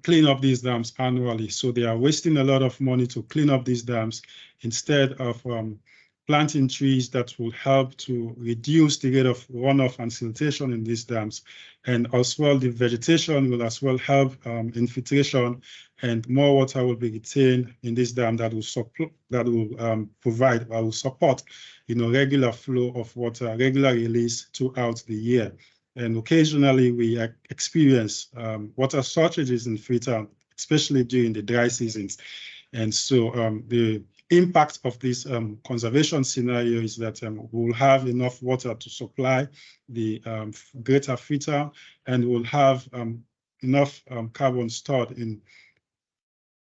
clean up these dams annually. So they are wasting a lot of money to clean up these dams instead of planting trees that will help to reduce the rate of runoff and siltation in these dams. And as well, the vegetation will as well help infiltration, and more water will be retained in this dam that will provide or will support, regular flow of water, regular release throughout the year. And occasionally we experience water shortages in Freetown, especially during the dry seasons. And so the impact of this conservation scenario is that we'll have enough water to supply the greater Freetown, and we'll have enough carbon stored in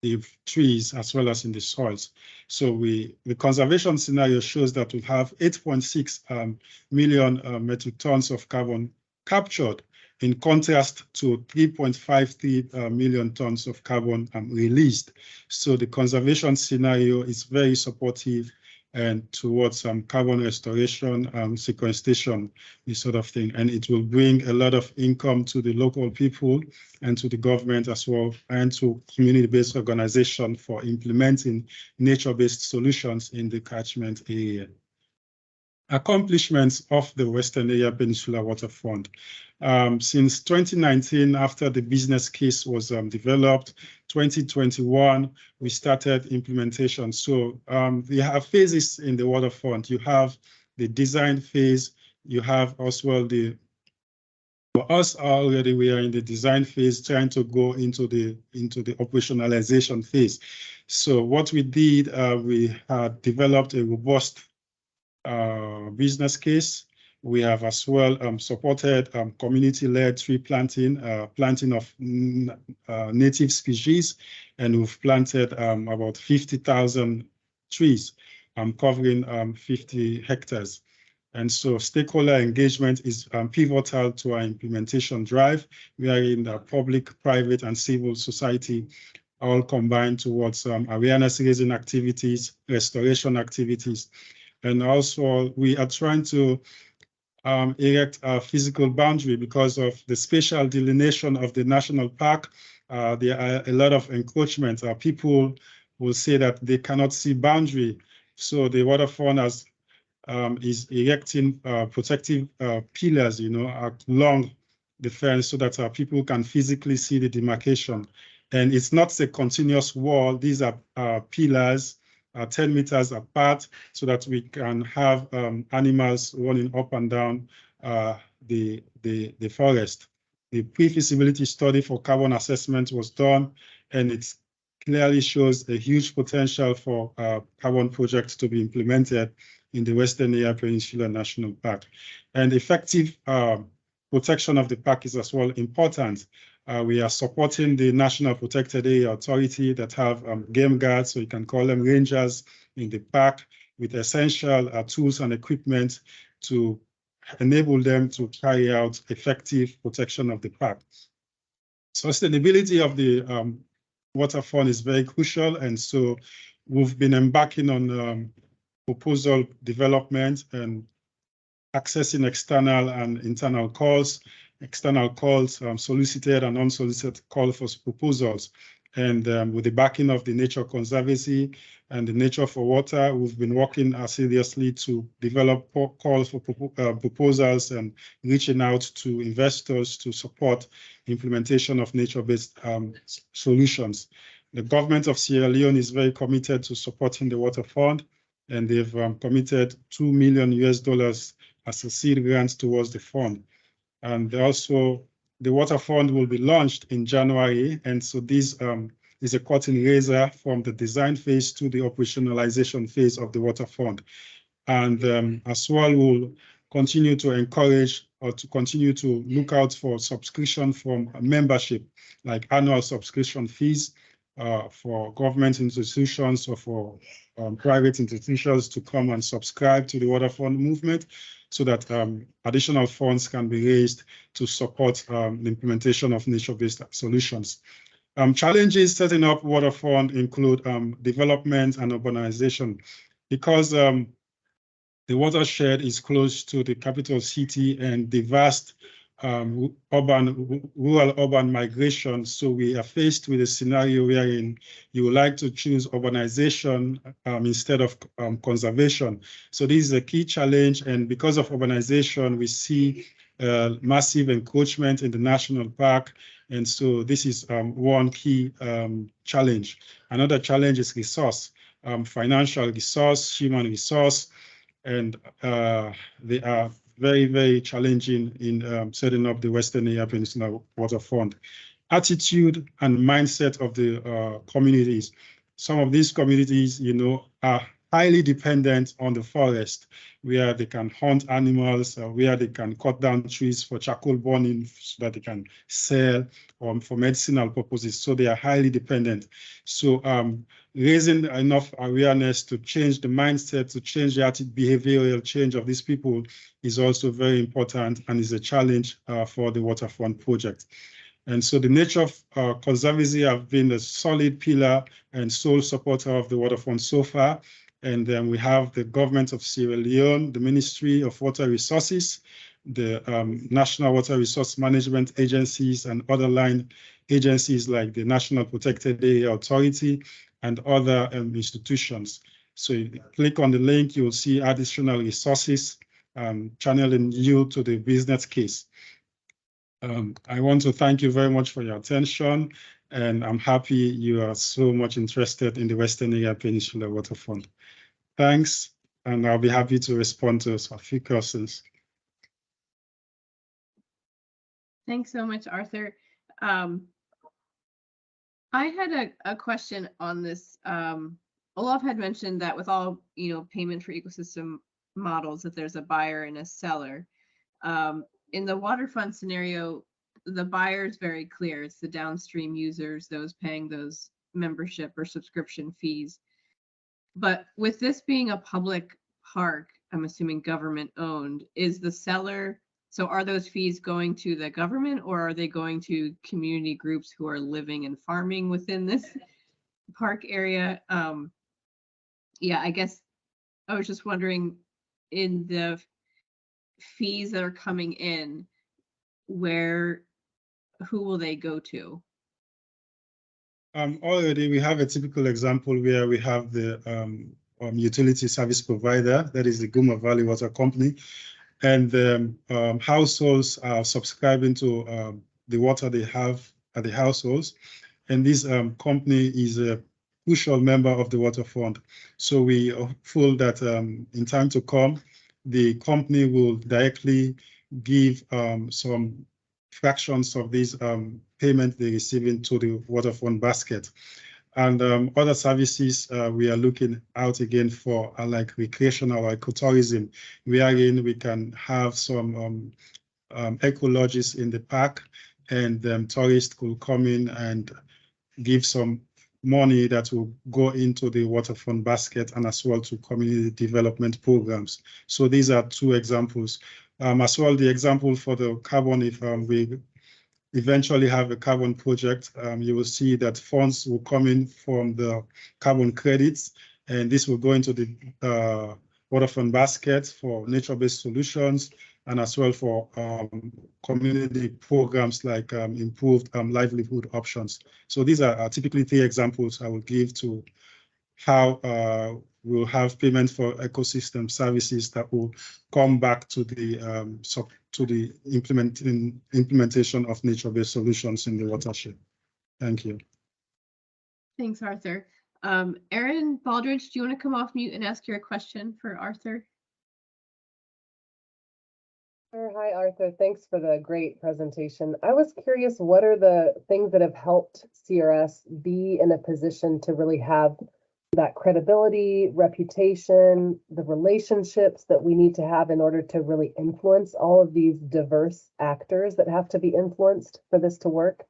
the trees as well as in the soils. So the conservation scenario shows that we'll have 8.6 million metric tons of carbon captured, in contrast to 3.53 million tons of carbon released. So the conservation scenario is very supportive and towards carbon restoration, sequestration, this sort of thing. And it will bring a lot of income to the local people and to the government as well, and to community-based organization for implementing nature-based solutions in the catchment area. Accomplishments of the Western Area Peninsular Waterfront. Since 2019, after the business case was developed, 2021, we started implementation. So we have phases in the waterfront. You have the design phase. You have as well for us already, we are in the design phase, trying to go into the operationalization phase. So what we did, we had developed a robust business case. We have as well supported community-led tree planting, planting of native species, and we've planted about 50,000 trees, covering 50 hectares. And so stakeholder engagement is pivotal to our implementation drive. We are in the public, private, and civil society all combined towards awareness-raising activities, restoration activities. And also, we are trying to erect a physical boundary because of the spatial delineation of the national park. There are a lot of encroachment. People will say that they cannot see boundary. So the waterfront is erecting protective pillars, along the fence so that people can physically see the demarcation. And it's not a continuous wall. These are pillars 10 meters apart so that we can have animals running up and down the forest. The pre-feasibility study for carbon assessment was done, and it clearly shows a huge potential for carbon projects to be implemented in the Western Area Peninsular National Park. And effective protection of the park is as well important. We are supporting the National Protected Area Authority that have game guards, so you can call them rangers in the park, with essential tools and equipment to enable them to carry out effective protection of the park. Sustainability of the waterfront is very crucial, and so we've been embarking on proposal development and accessing external and internal calls. External calls, solicited and unsolicited call for proposals. And with the backing of the Nature Conservancy and the Nature for Water, we've been working seriously to develop calls for proposals and reaching out to investors to support implementation of nature-based solutions. The government of Sierra Leone is very committed to supporting the waterfront, and they've committed $2 million as a seed grant towards the fund. And also, the waterfront will be launched in January. And so this is a curtain raiser from the design phase to the operationalization phase of the waterfront. And as well, we'll continue to encourage or to continue to look out for subscription from membership, like annual subscription fees for government institutions or for private institutions to come and subscribe to the waterfront movement, so that additional funds can be raised to support the implementation of nature-based solutions. Challenges setting up waterfront include development and urbanization. Because the watershed is close to the capital city and the vast rural-urban migration. So we are faced with a scenario wherein you would like to choose urbanization instead of conservation. So this is a key challenge, and because of urbanization, we see massive encroachment in the national park, and so this is one key challenge. Another challenge is resource, financial resource, human resource, and they are very, very challenging in setting up the Western Area Peninsula Waterfront. Attitude and mindset of the communities. Some of these communities, are highly dependent on the forest, where they can hunt animals, where they can cut down trees for charcoal burning so that they can sell or for medicinal purposes. So they are highly dependent. So raising enough awareness to change the mindset, to change the behavioral change of these people is also very important and is a challenge for the waterfront project. And so the Nature Conservancy have been a solid pillar and sole supporter of the waterfront so far. And then we have the government of Sierra Leone, the Ministry of Water Resources, the National Water Resource Management agencies, and other line agencies like the National Protected Area Authority and other institutions. So you click on the link, you'll see additional resources channeling you to the business case. I want to thank you very much for your attention, and I'm happy you are so much interested in the Western Area Peninsula Waterfront. Thanks, and I'll be happy to respond to a few questions. Thanks so much, Arthur. I had a question on this. Olaf had mentioned that with all, payment for ecosystem models, that there's a buyer and a seller. In the waterfront scenario, the buyer is very clear. It's the downstream users, those paying those membership or subscription fees. But with this being a public park, I'm assuming government owned, is the seller, so are those fees going to the government or are they going to community groups who are living and farming within this park area? Yeah, I guess I was just wondering, in the fees that are coming in, who will they go to? Already we have a typical example where we have the utility service provider, that is the Guma Valley Water Company, and households are subscribing to the water they have at the households, and this company is a crucial member of the waterfront. So we are hopeful that in time to come, the company will directly give some fractions of these payment they receive into the waterfront basket. And other services we are looking out again for are like recreational or ecotourism, wherein we can have some ecologists in the park, and tourists could come in and give some money that will go into the waterfront basket and as well to community development programs. So these are two examples. As well, the example for the carbon, if we eventually have a carbon project, you will see that funds will come in from the carbon credits, and this will go into the waterfront basket for nature-based solutions and as well for community programs like improved livelihood options. So these are typically three examples I will give to how we'll have payment for ecosystem services that will come back to the implementation of nature-based solutions in the watershed. Thank you. Thanks, Arthur. Erin Baldridge, do you want to come off mute and ask your question for Arthur? Sure. Hi, Arthur. Thanks for the great presentation. I was curious, what are the things that have helped CRS be in a position to really have that credibility, reputation, the relationships that we need to have in order to really influence all of these diverse actors that have to be influenced for this to work?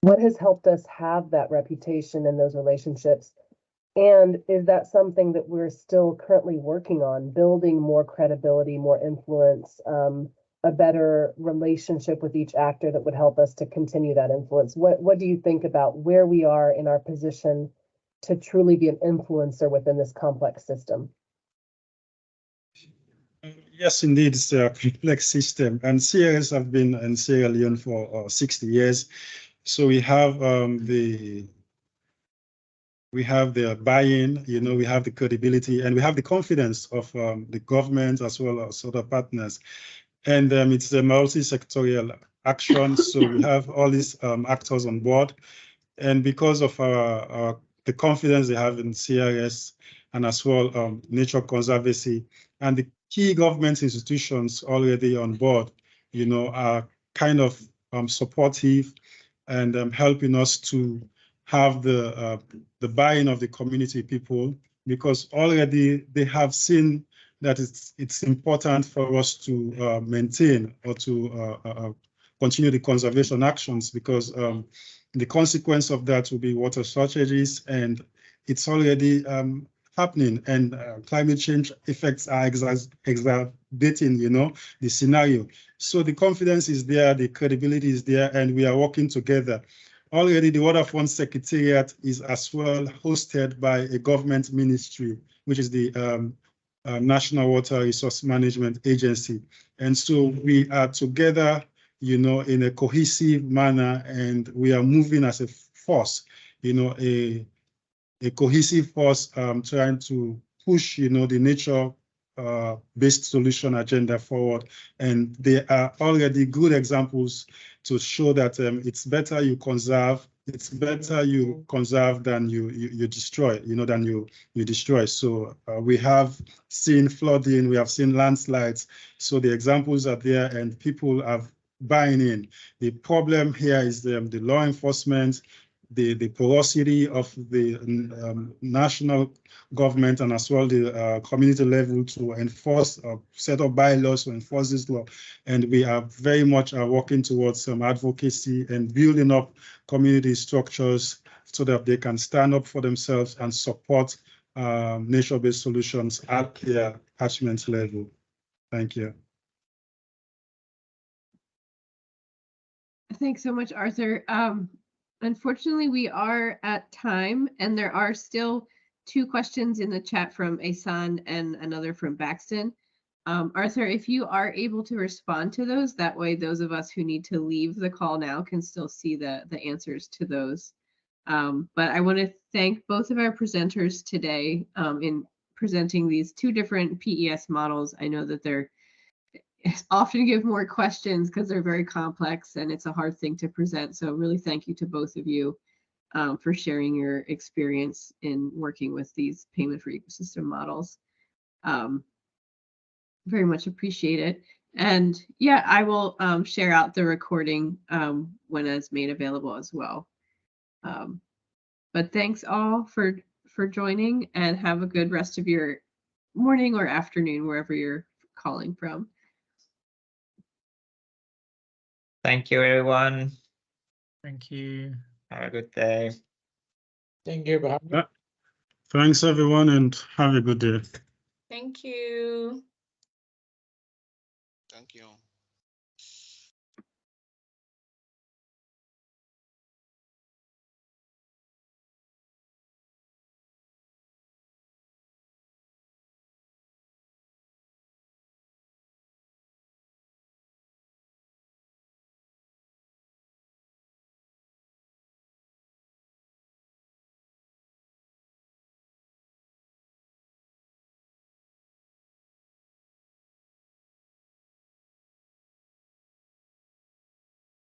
What has helped us have that reputation and those relationships? And is that something that we're still currently working on, building more credibility, more influence, a better relationship with each actor that would help us to continue that influence? What do you think about where we are in our position to truly be an influencer within this complex system? Yes, indeed, it's a complex system, and CRS have been in Sierra Leone for 60 years. So we have the buy-in, we have the credibility, and we have the confidence of the government as well as other partners. And it's a multi-sectorial action, so we have all these actors on board. And because of the confidence they have in CRS and as well Nature Conservancy and the key government institutions already on board, are kind of supportive and helping us to have the buy-in of the community people, because already they have seen that it's important for us to maintain or to continue the conservation actions, because the consequence of that will be water shortages, and it's already happening, and climate change effects are exacerbating, the scenario. So the confidence is there, the credibility is there, and we are working together. Already the Waterfront Secretariat is as well hosted by a government ministry, which is the National Water Resource Management Agency. And so we are together, in a cohesive manner, and we are moving as a force, a cohesive force trying to push, the nature-based solution agenda forward. And there are already good examples to show that it's better you conserve. It's better you conserve than you destroy, than you destroy. So we have seen flooding, we have seen landslides. So the examples are there, and people have buying in. The problem here is the law enforcement, the porosity of the national government, and as well the community level to enforce, set up bylaws to enforce this law. And we are very much working towards some advocacy and building up community structures so that they can stand up for themselves and support nature-based solutions at their catchment level. Thank you. Thanks so much, Arthur. Unfortunately, we are at time, and there are still 2 questions in the chat from Asan and another from Baxton. Arthur, if you are able to respond to those, that way those of us who need to leave the call now can still see the answers to those. But I want to thank both of our presenters today in presenting these 2 different PES models. I know that they're often give more questions because they're very complex and it's a hard thing to present. So really thank you to both of you for sharing your experience in working with these payment for ecosystem models. Very much appreciate it. And yeah, I will share out the recording when it's made available as well. But thanks all for joining, and have a good rest of your morning or afternoon, wherever you're calling from. Thank you, everyone. Thank you. Have a good day. Thank you. Thanks, everyone, and have a good day. Thank you. Thank you.